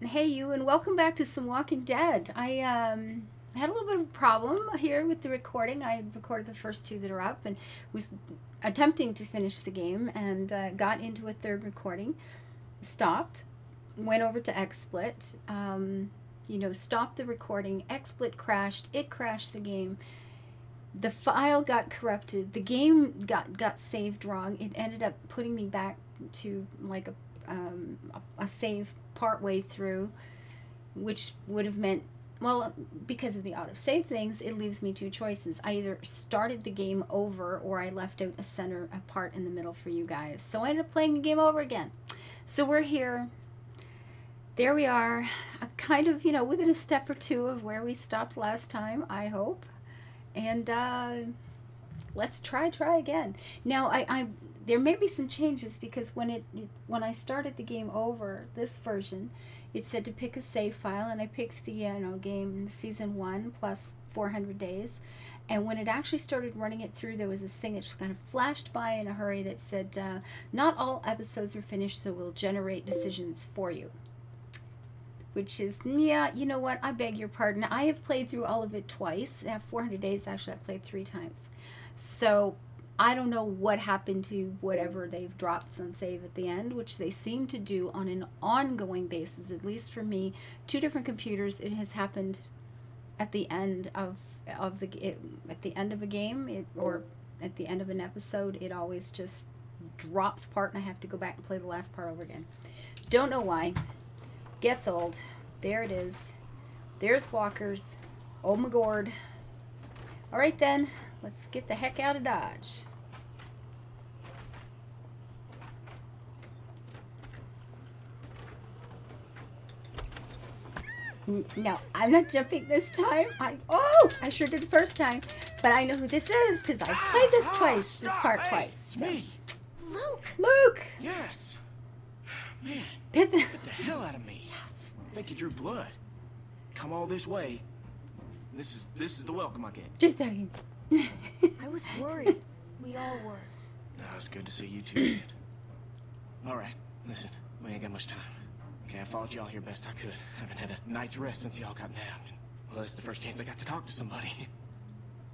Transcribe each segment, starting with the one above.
Hey you, and welcome back to some Walking Dead. I had a little bit of a problem here with the recording. I recorded the first two that are up and was attempting to finish the game and got into a third recording, stopped, went over to XSplit, stopped the recording, XSplit crashed, it crashed the game. The file got corrupted, the game got saved wrong. It ended up putting me back to like a save part way through, which would have meant, well, because of the autosave things, it leaves me two choices. I either started the game over or I left out a part in the middle for you guys. So I ended up playing the game over again. So we're here. There we are, kind of, within a step or two of where we stopped last time, I hope. And let's try again. Now, there may be some changes because when I started the game over, this version, it said to pick a save file, and I picked the game season 1 plus 400 days. And when it actually started running it through, there was this thing that just kind of flashed by in a hurry that said, not all episodes are finished, so we'll generate decisions for you. Which is, yeah, you know what, I beg your pardon. I have played through all of it twice. 400 days, actually, I've played 3 times. So I don't know what happened to whatever they've dropped some save at the end, which they seem to do on an ongoing basis, at least for me. 2 different computers, it has happened at the end of a game, or at the end of an episode. It always just drops part, and I have to go back and play the last part over again. Don't know why. Gets old. There it is. There's walkers. Oh my god. Alright then, let's get the heck out of Dodge. No, I'm not jumping this time. I sure did the first time. But I know who this is because I've played this twice. This part twice. It's me. Luke! Yes. Man, Get the hell out of me. Yes. I think you drew blood. Come all this way. This is the welcome I get. Just joking. I was worried. We all were. No, it's good to see you two again. All right, listen, we ain't got much time. Okay, I followed y'all here best I could. Haven't had a night's rest since y'all got nabbed. And, well, it's the first chance I got to talk to somebody.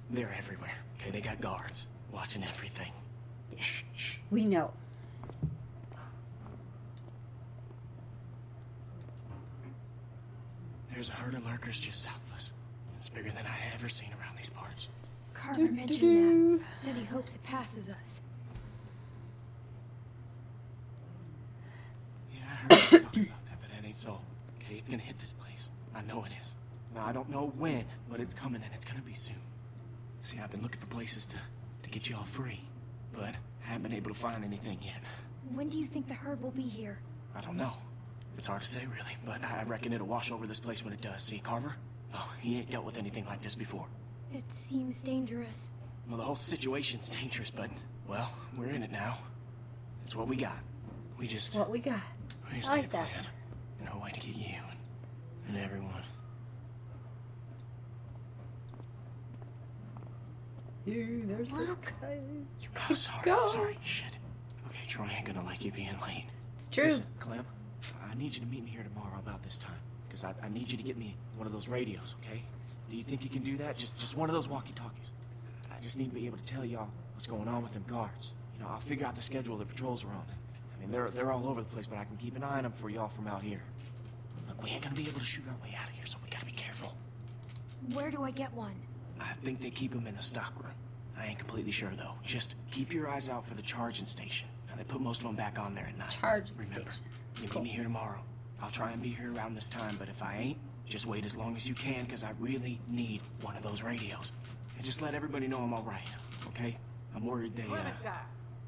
They're everywhere. Okay, they got guards watching everything. Yes. Shh. We know. There's a herd of lurkers just south of us. It's bigger than I ever seen around these parts. Carver mentioned that. Said he hopes it passes us. Yeah, I heard you talking about that, but that ain't so. Okay, it's gonna hit this place. I know it is. Now, I don't know when, but it's coming, and it's gonna be soon. See, I've been looking for places to get you all free, but I haven't been able to find anything yet. When do you think the herd will be here? I don't know. It's hard to say, really, but I reckon it'll wash over this place when it does. See, Carver? Oh, he ain't dealt with anything like this before. It seems dangerous. Well, the whole situation's dangerous, but, well, we're in it now. It's what we got. We just... What we got. We just I need like a that. plan. And a way to get you and everyone. There's Luke. Oh, sorry, shit. Okay, Troy ain't gonna like you being late. It's true. Listen, Clem, I need you to meet me here tomorrow about this time. Because I need you to get me one of those radios, okay? Do you think you can do that? Just one of those walkie-talkies. I just need to be able to tell y'all what's going on with them guards. I'll figure out the schedule the patrols are on. I mean, they're all over the place, but I can keep an eye on them for y'all from out here. Look, we ain't gonna be able to shoot our way out of here, so we gotta be careful. Where do I get one? I think they keep them in the stock room. I ain't completely sure, though. Just keep your eyes out for the charging station. Now, they put most of them back on there at night. Charging Remember, station. you Cool. meet me here tomorrow. I'll try and be here around this time, but if I ain't, just wait as long as you can, because I really need one of those radios. And just let everybody know I'm all right, okay? I'm worried they, Clementine,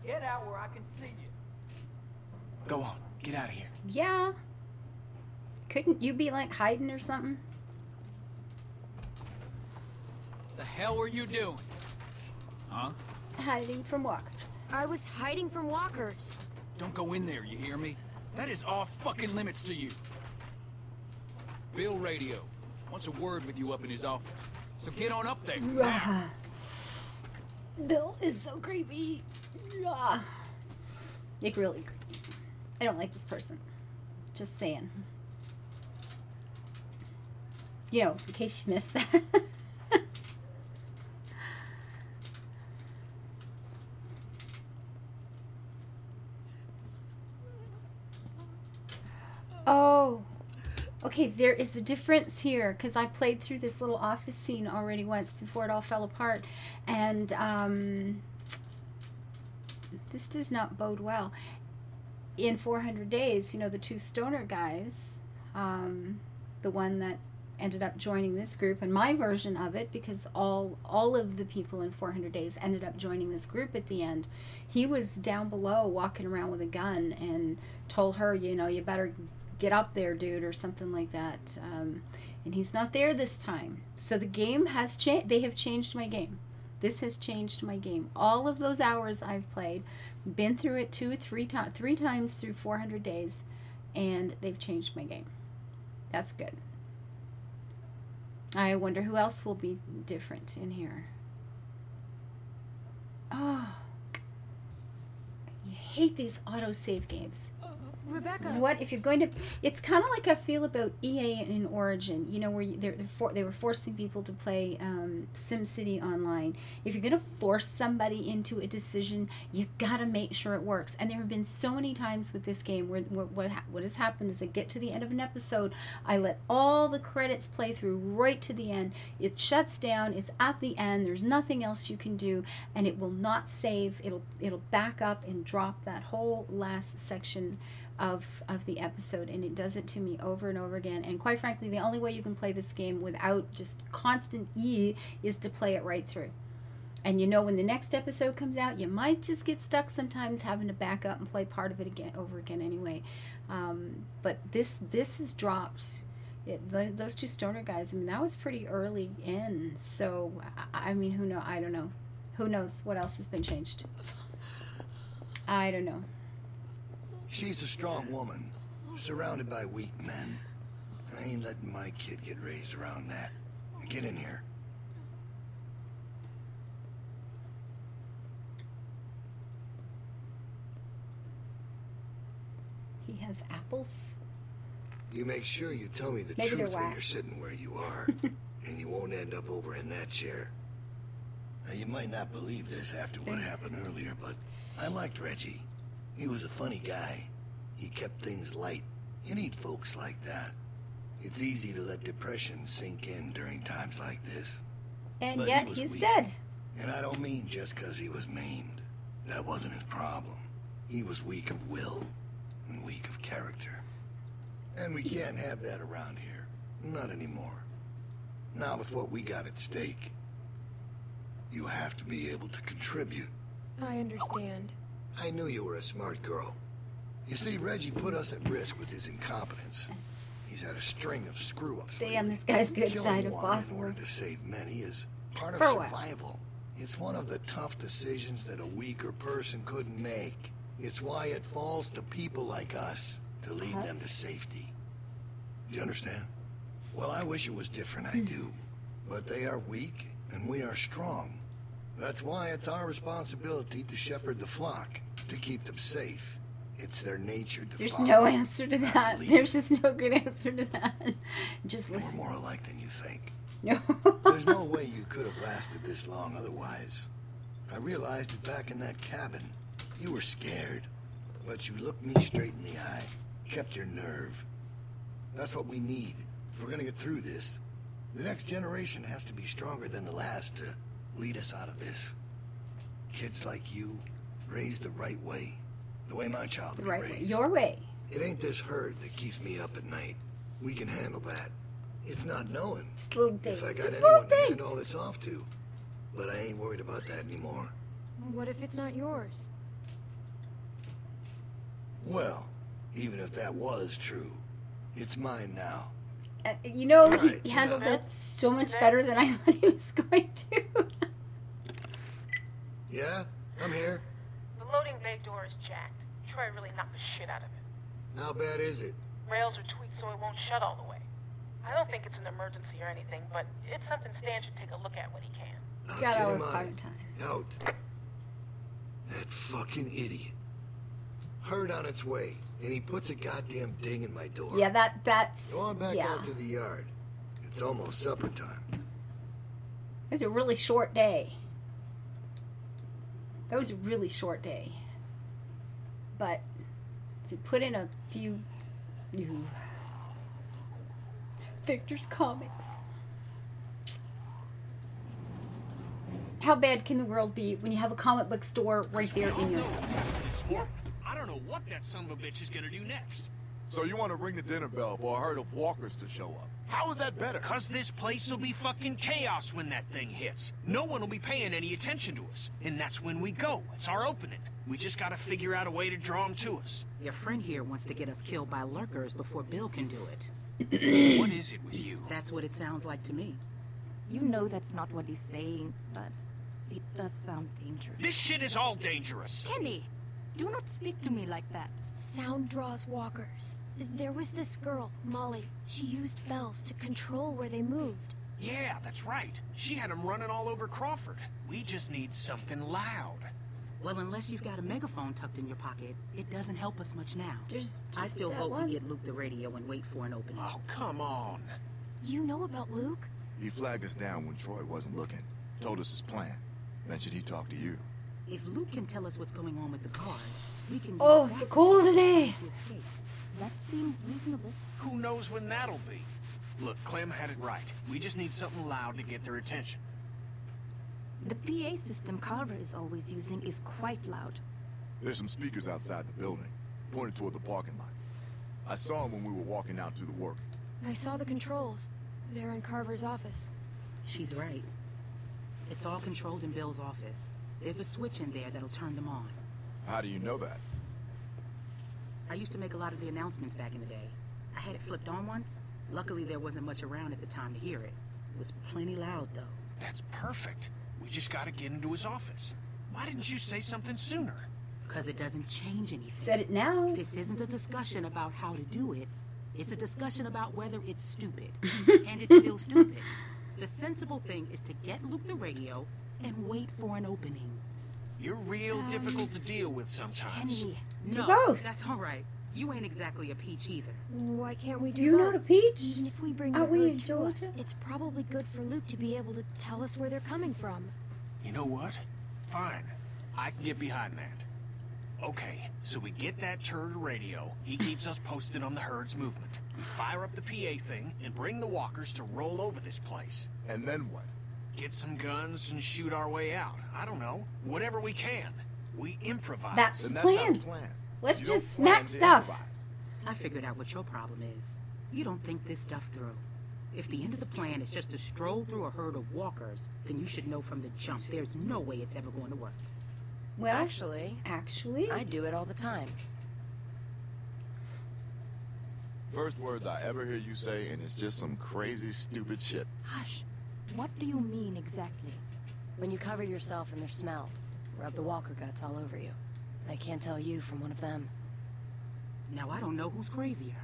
get out where I can see you. Go on, get out of here. Yeah. Couldn't you be like hiding or something? The hell were you doing? Huh? Hiding from walkers. I was hiding from walkers. Don't go in there, you hear me? That is off fucking limits to you. Bill Radio wants a word with you up in his office. So get on up there. Rah. Bill is so creepy. Rah. Like really creepy. I don't like this person. Just saying. You know, in case you missed that. Oh, okay, there is a difference here because I played through this little office scene already once before it all fell apart, and this does not bode well. In 400 Days, you know, the two stoner guys, the one that ended up joining this group, and my version of it, because all of the people in 400 Days ended up joining this group at the end, he was down below walking around with a gun and told her, you know, you better get up there, dude, or something like that. And he's not there this time. So the game has changed. They have changed my game. This has changed my game. All of those hours I've played, been through it three times through 400 Days, and they've changed my game. That's good. I wonder who else will be different in here. Oh, I hate these autosave games. Rebecca. You know what? If you're going to, it's kind of like I feel about EA in Origin. You know, where they were forcing people to play SimCity online. If you're going to force somebody into a decision, you gotta make sure it works. And there have been so many times with this game where what has happened is I get to the end of an episode, I let all the credits play through right to the end. It shuts down. It's at the end. There's nothing else you can do, and it will not save. It'll back up and drop that whole last section of the episode, and it does it to me over and over again. And quite frankly, the only way you can play this game without just constant is to play it right through. And you know, when the next episode comes out, you might just get stuck sometimes having to back up and play part of it over again anyway. But this has dropped. Those two stoner guys, I mean, that was pretty early in. So I mean, who knows? I don't know. Who knows what else has been changed? I don't know. She's a strong woman, surrounded by weak men. I ain't letting my kid get raised around that. Get in here. He has apples. You make sure you tell me the Maybe truth they're when you're wax. sitting where you are, and you won't end up over in that chair. Now, you might not believe this after what happened earlier, but I liked Reggie. He was a funny guy. He kept things light. You need folks like that. It's easy to let depression sink in during times like this. And But yet he was he's weak. dead. And I don't mean just because he was maimed. That wasn't his problem. He was weak of will and weak of character. And we can't have that around here. Not anymore. Not with what we got at stake. You have to be able to contribute. I understand. I knew you were a smart girl. You see, Reggie put us at risk with his incompetence. He's had a string of screw-ups Stay lately. on this guy's good Killing side if one possible. in order to save many is part of For a while. survival. It's one of the tough decisions that a weaker person couldn't make. It's why it falls to people like us to lead them to safety. You understand? Well, I wish it was different, I do. But they are weak, and we are strong. That's why it's our responsibility to shepherd the flock, to keep them safe. It's their nature to There's follow, no answer to not that. lead. There's just no good answer to that. Just And we're listen. more alike than you think. No. There's no way you could have lasted this long otherwise. I realized it back in that cabin. You were scared, but you looked me straight in the eye, kept your nerve. That's what we need if we're gonna get through this. The next generation has to be stronger than the last to lead us out of this. Kids like you, raised the right way. The way my child The was right way. raised. Your way. It ain't this hurt that keeps me up at night. We can handle that. It's not knowing Just a little ding. if I got Just a little anyone to ding. hand all this off to. But I ain't worried about that anymore. What if it's not yours? Well, even if that was true, it's mine now. You know, Right, he handled yeah. that so much better than I thought he was going to. Yeah? I'm here. The loading bay door is jacked. Troy really knocked the shit out of it. How bad is it? Rails are tweaked so it won't shut all the way. I don't think it's an emergency or anything, but it's something Stan should take a look at when he can. I'll Got get all him the on time. it. Out. That fucking idiot. Heard on its way, and he puts a goddamn ding in my door. Yeah, that's Go on back yeah. out to the yard. It's almost supper time. It was a really short day. That was a really short day. But to put in a few Victor's Comics. How bad can the world be when you have a comic book store right there in your house? Yeah. I don't know what that son of a bitch is gonna do next. So you want to ring the dinner bell for a herd of walkers to show up? How is that better? Cause this place will be fucking chaos when that thing hits. No one will be paying any attention to us. And that's when we go. It's our opening. We just gotta figure out a way to draw them to us. Your friend here wants to get us killed by lurkers before Bill can do it. What is it with you? That's what it sounds like to me. You know that's not what he's saying, but it does sound dangerous. This shit is all dangerous. Kenny, do not speak to me like that. Sound draws walkers. There was this girl, Molly. She used bells to control where they moved. Yeah, that's right. She had them running all over Crawford. We just need something loud. Well, unless you've got a megaphone tucked in your pocket, it doesn't help us much now. I Just still that vote one. we get Luke the radio and wait for an opening. Oh, come on. You know about Luke? He flagged us down when Troy wasn't looking. Told us his plan. Mentioned he talked to you. If Luke can tell us what's going on with the guards, we can Oh, use it's that cold today. to escape. That seems reasonable. Who knows when that'll be? Look, Clem had it right. We just need something loud to get their attention. The PA system Carver is always using is quite loud. There's some speakers outside the building, pointed toward the parking lot. I saw them when we were walking out to the work. I saw the controls. They're in Carver's office. She's right. It's all controlled in Bill's office. There's a switch in there that'll turn them on. How do you know that? I used to make a lot of the announcements back in the day. I had it flipped on once. Luckily, there wasn't much around at the time to hear it. It was plenty loud, though. That's perfect. We just gotta get into his office. Why didn't you say something sooner? Because it doesn't change anything. Said it now. This isn't a discussion about how to do it. It's a discussion about whether it's stupid. And it's still stupid. The sensible thing is to get Luke the radio and wait for an opening. You're real difficult to deal with sometimes. Kenny, No, both. that's all right. You ain't exactly a peach either. Why can't we do You're that? not a peach? Even if we bring the Aren't we herd in to Georgia? us, it's probably good for Luke to be able to tell us where they're coming from. You know what? Fine. I can get behind that. Okay, so we get that turd radio. He keeps us posted on the herd's movement. We fire up the PA thing and bring the walkers to roll over this place. And then what? Get some guns and shoot our way out. I don't know. Whatever we can. We improvise. That's Then the that's not plan. a plan. Let's You don't just plan smack to stuff. improvise. I figured out what your problem is. You don't think this stuff through. If the end of the plan is just to stroll through a herd of walkers, then you should know from the jump there's no way it's ever going to work. Well, Actually, I do it all the time. First words I ever hear you say, and it's just some crazy, stupid shit. hush. What do you mean exactly? When you cover yourself in their smell, rub the walker guts all over you. They can't tell you from one of them. Now, I don't know who's crazier.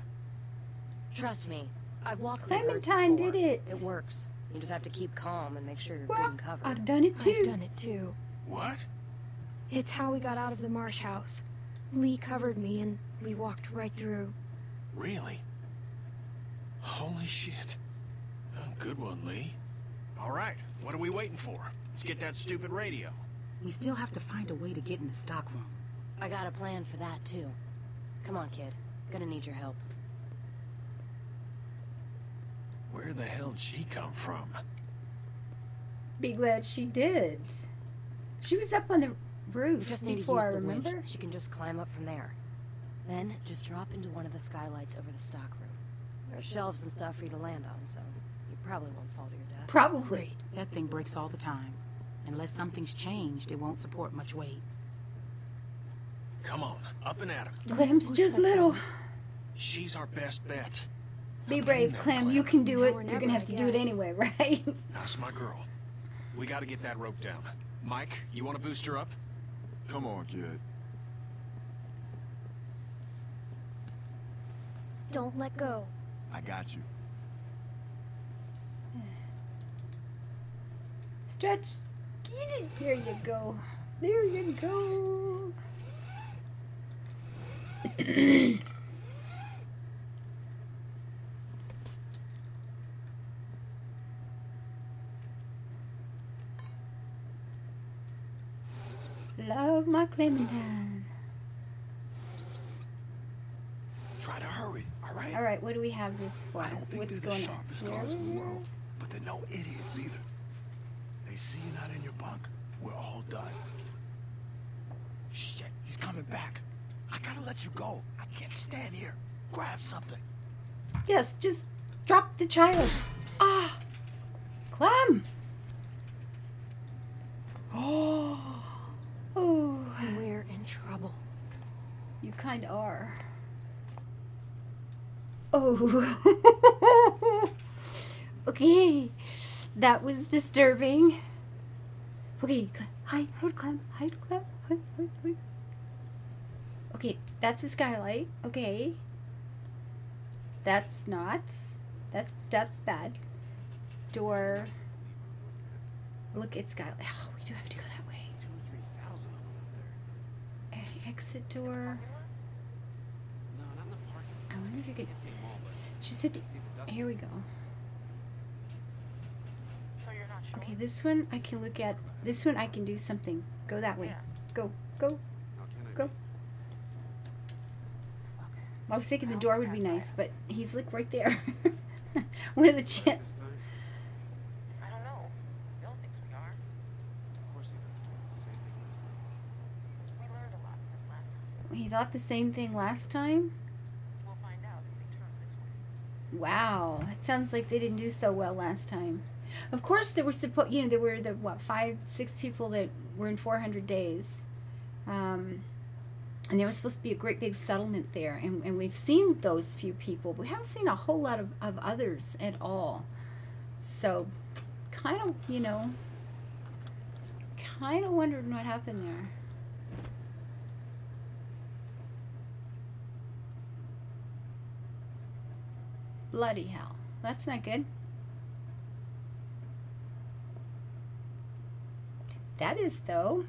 Trust me, I've walked through herds Clementine before. did it. It works. You just have to keep calm and make sure you're Well, good and covered. I've done it too. I've done it too. What? It's how we got out of the marsh house. Lee covered me and we walked right through. Really? Holy shit. Good one, Lee. All right, what are we waiting for? Let's get that stupid radio. We still have to find a way to get in the stockroom. I got a plan for that, too. Come on, kid. Gonna need your help. Where the hell'd she come from? Be glad she did. She was up on the You roof just need to use before, I the remember. winch. She can just climb up from there. Then, just drop into one of the skylights over the stockroom. There are shelves and stuff for you to land on, so you probably won't fall to your death. Probably. That thing breaks all the time. Unless something's changed, it won't support much weight. Come on, up and at him. Clem's just little. She's our best bet. Be Now brave, blame that Clem. You can do Now it. we're You're never gonna have to gonna do it guess. anyway, right? That's my girl. We gotta get that rope down. Mike, you wanna boost her up? Come on, kid. Don't let go. I got you. Stretch. There you go. There you go. Love my Clementine. Try to hurry, all right? All right, what do we have this for? I don't think What's they're the going sharpest on? cars in the world, but they're no idiots either. They see you not in your bunk, we're all done. Shit, he's coming back. I gotta let you go. I can't stand here. Grab something. Yes, just drop the child. Ah, Clem. Oh, We're in trouble. You kind of are. Oh. Okay, that was disturbing. Okay, hide, Clem, hide. Okay, that's a skylight. Okay. That's not. That's bad. Door. Look at skylight. Oh, we do have to go that way. 2,000 or 3,000 up there. Exit door. No, not in the parking lot. I wonder if you could. Can't see them all, but She said. see the dust. Here we go. So you're not sure? Okay, this one I can look at. This one I can do something. Go that way. Yeah. Go. How can I Go. be? I was thinking the door would be nice, but he's like right there. What are the chances? This time? I don't know. Bill thinks we are. Of course he does. The same thing last time. We learned a lot from last time. He thought the same thing last time? We'll find out if they turn this way. Wow, that sounds like they didn't do so well last time. Of course, there were there were the 5, 6 people that were in 400 days, and there was supposed to be a great big settlement there, and we've seen those few people. We haven't seen a whole lot of others at all. So, kind of wondering what happened there. Bloody hell. That's not good. That is, though.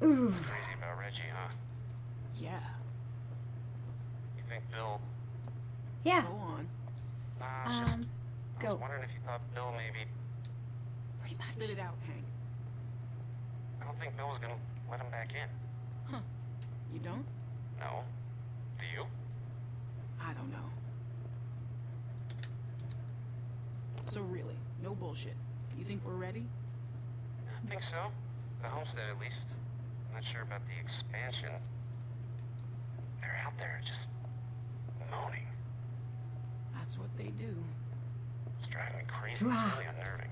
Ooh. Crazy about Reggie, huh? Yeah. You think Bill... Yeah. Go on. I was Go. wondering if you thought Bill maybe... Pretty much. Spit it out, Hank. I don't think Bill was gonna let him back in. Huh. You don't? No. Do you? I don't know. So really, no bullshit. You think we're ready? I think so. The homestead, at least. I'm not sure about the expansion. They're out there just... moaning. That's what they do. It's driving me crazy. It's really unnerving.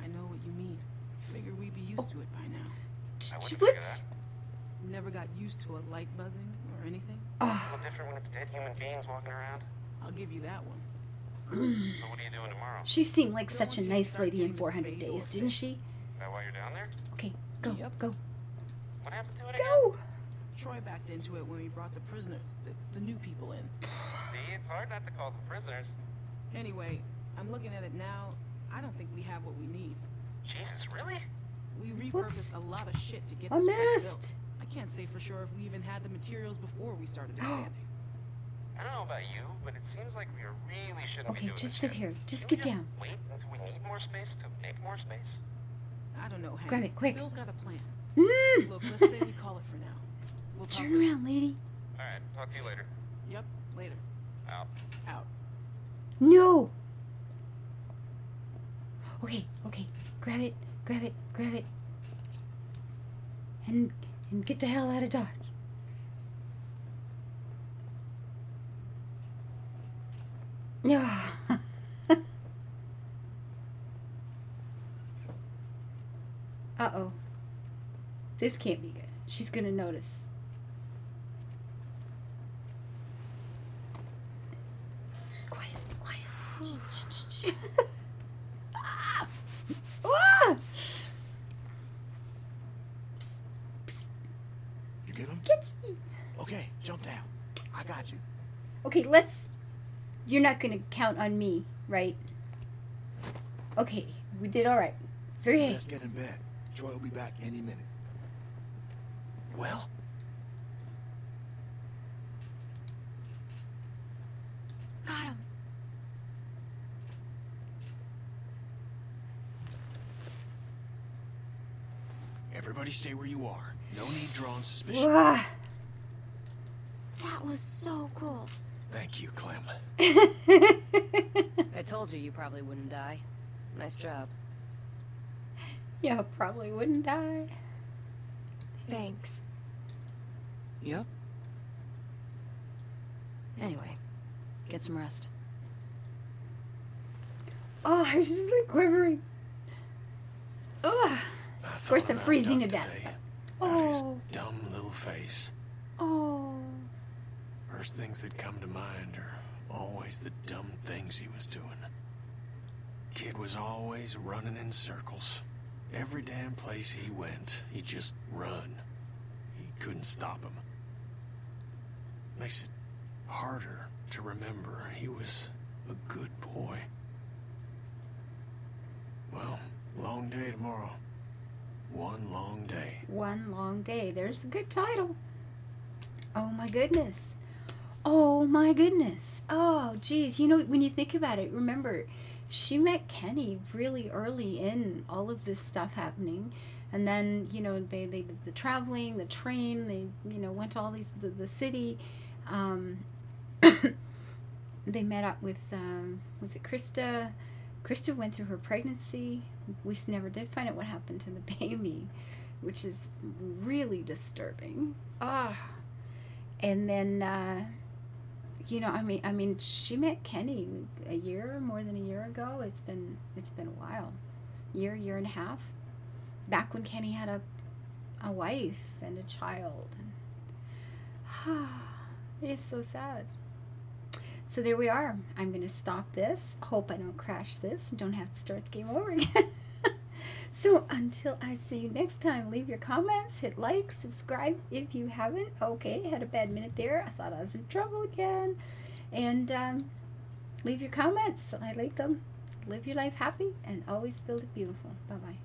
I know what you mean. Figure we'd be used to it by now. I wouldn't figure What? that. Never got used to a light buzzing or anything? It's a little different when it's dead human beings walking around. I'll give you that one. So what are you doing tomorrow? She seemed like Bill such a wants you to nice start lady in getting this 400 bay door days, didn't fixed. she? Is that why you're down there? Okay, go, Yep. go, What happened to it again? go! Troy backed into it when we brought the prisoners, the new people in. See, it's hard not to call them prisoners. Anyway, I'm looking at it now. I don't think we have what we need. Jesus, really? We Whoops. repurposed a lot of shit to get I this place built. missed. I can't say for sure if we even had the materials before we started expanding. I don't know about you, but it seems like we really shouldn't be Okay, doing just this sit yet. here. Just Shouldn't get we down. Wait until we need more space to make more space. I don't know, Hank. Grab it, quick. Bill's got a plan. Mm. Look, let's say we call it for now. We'll talk. Turn around, lady. All right, talk to you later. Yep, later. Out. Out. No! Okay, okay. Grab it, grab it, grab it. And get the hell out of Dodge. Yeah. Uh-oh. This can't be good. She's gonna notice. Quiet, quiet. Ah! Ah! You get him? Get me. Okay, jump down. I got you. Okay, let's... You're not gonna count on me, right? Okay, we did all right. It's okay. Let's get in bed. Troy will be back any minute. Well? Got him. Everybody stay where you are. No need drawing suspicion. Wah. That was so cool. Thank you, Clem. I told you you probably wouldn't die. Nice job. Yeah, probably wouldn't die. Thanks. Yep. Anyway, get some rest. Oh, I was just like quivering. Ugh. Of course, I'm freezing to death. Oh. Dumb little face. Oh. First things that come to mind are always the dumb things he was doing. Kid was always running in circles. Every damn place he went, he'd just run. He couldn't stop him. Makes it harder to remember he was a good boy. Well, long day tomorrow. One long day. One long day. There's a good title. Oh my goodness. Oh my goodness. Oh geez. You know, when you think about it, remember, she met Kenny really early in all of this stuff happening. And then, you know, they did the traveling, the train, they, you know, went to all these, the city. They met up with, was it Krista? Krista went through her pregnancy. We never did find out what happened to the baby, which is really disturbing. Ah. And then, you know, I mean, she met Kenny a year, more than a year ago. It's been a while, year and a half, back when Kenny had a wife and a child. It's so sad. So there we are. I'm going to stop this. Hope I don't crash this and don't have to start the game over again. So until I see you next time, leave your comments, hit like, subscribe if you haven't. Okay, had a bad minute there. I thought I was in trouble again. And leave your comments. I like them. Live your life happy and always build it beautiful. Bye-bye.